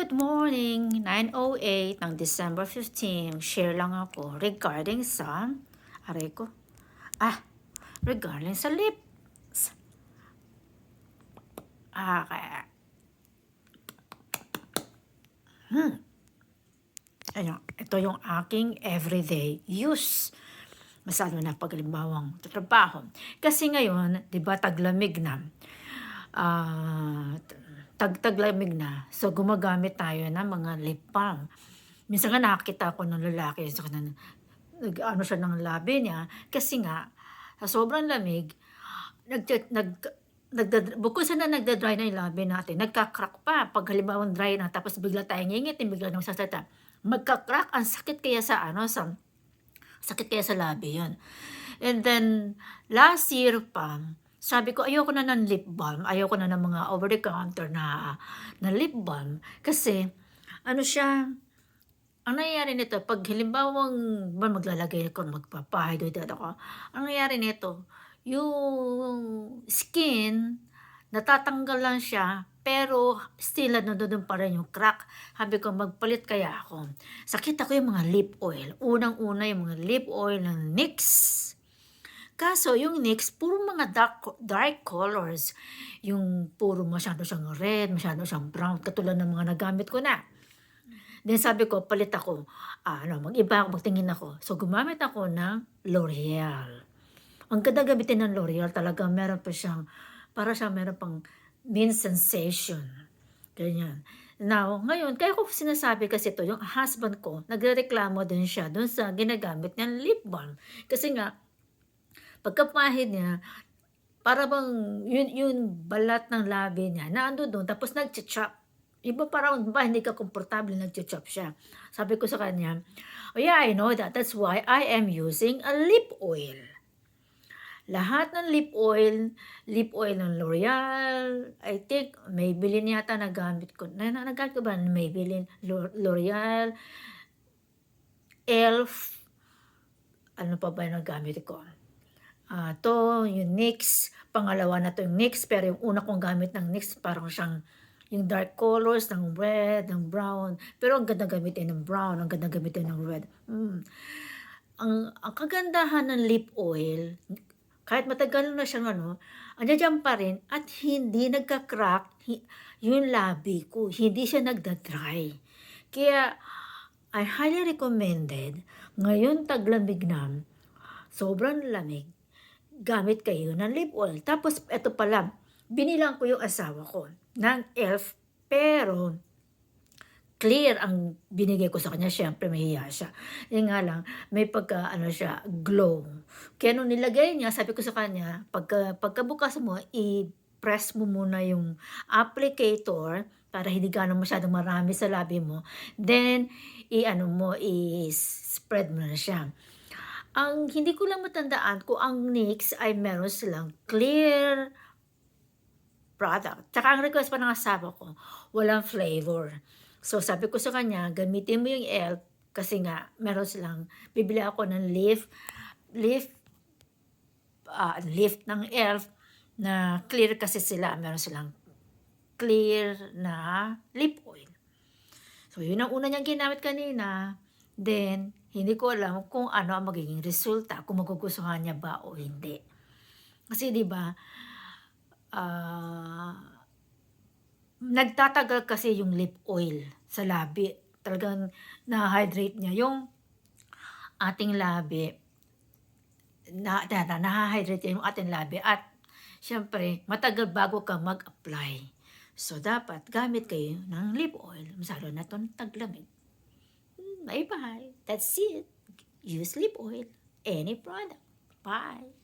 Good morning! 9:08 ng December 15. Share lang ako regarding sa aray ko. Regarding sa lips. Kaya ayun, ito yung aking everyday use. Masalo na pag halimbawang trabaho. Kasi ngayon, 'di ba, taglamig na. Taglamig na. So gumagamit tayo ng mga lip balm. Minsan nga nakakita ako ng lalaki sa nag-ano siya ng labi niya kasi nga sa sobrang lamig nagche nag bukod sa na nagda-dry na yung labi natin, nagka-crack pa 'pag halimbawang dry na tapos bigla tayong ngingitim, bigla namang magsasalita, magka-crack. Ang sakit kaya sa ano, sakit kaya sa labi 'yun. And then last year pa, sabi ko ayoko na ng lip balm, ayoko na ng mga over the counter na lip balm kasi ano siya. Ang nangyayari nito 'pag halimbawang maglalagay ako, magpa-hydrate ako, ang nangyayari nito, yung skin natatanggal lang siya, pero still nandodo'n pa rin yung crack. Sabi ko magpalit kaya ako. Nakita ko yung mga lip oil, unang-una yung mga lip oil ng NYX. Kaso yung NYX puro mga dark colors, yung puro masyado siyang red, masyado siyang brown katulad ng mga nagamit ko na. Then sabi ko palit ako, mag-iba ako, magtingin ako. So gumamit ako ng L'Oreal. Ang ganda gamitin ng L'Oreal, talagang meron pa siyang para siyang meron pang mint sensation, ganyan. Now, ngayon kaya ko sinasabi kasi 'to, yung husband ko nagrereklamo din siya dun sa ginagamit niyang lip balm. Kasi nga pagkapahid niya, para bang yung balat ng labi niya nandodo'n tapos nagcha-chop. Iba parang ba hindi ka komportable nagcha-chop siya. Sabi ko sa kanya, "Oh yeah, I know that. That's why I am using a lip oil." Lahat ng lip oil ng L'Oreal, I think Maybelline yata nagamit ko. Nagamit ko ba ng Maybelline, L'Oreal, ELF, ano pa ba yung nagamit ko? 'To yung NYX, pangalawa na 'to yung NYX, pero yung una kong gamit ng NYX parang siyang yung dark colors ng red, ng brown, pero ang ganda gamitin ng brown, ang ganda gamitin ng red. Ang kagandahan ng lip oil, kahit matagal na siyang ano, andiya-diyan pa rin at hindi nagka-crack yung labi ko, hindi siya nagda-dry. Kaya I highly recommended, ngayon taglamig na, sobrang lamig, gamit kayo ng lip oil. Tapos eto pala, binilang ko yung asawa ko ng ELF, pero clear ang binigay ko sa kanya, siyempre mahiya siya. Yun nga lang, may pagka-ano siya, glow. Kaya nung nilagay niya, sabi ko sa kanya, pagkabukas mo, i-press mo muna yung applicator para hindi gaano masyadong marami sa labi mo. Then, i-ano mo, i-spread mo na siya. Ang hindi ko lang matandaan kung ang NYX ay meron silang clear product. Tsaka ang request pa ng asawa ko, walang flavor. So sabi ko sa kanya, gamitin mo yung ELF kasi nga meron silang, bibili ako ng leaf ng ELF na clear kasi sila, meron silang clear na lip oil. So yun ang una niyang ginamit kanina. Then, hindi ko alam kung ano ang magiging resulta, kung magugustuhan niya ba o hindi. Kasi 'di ba, nagtatagal kasi yung lip oil sa labi. Talagang naha-hydrate niya yung ating labi. Naha-hydrate niya yung ating labi at siyempre matagal bago ka mag-apply. So dapat gamit kayo ng lip oil, lalo na 'tong taglamig. Bye-bye. That's it. Use lip oil, any product. Bye.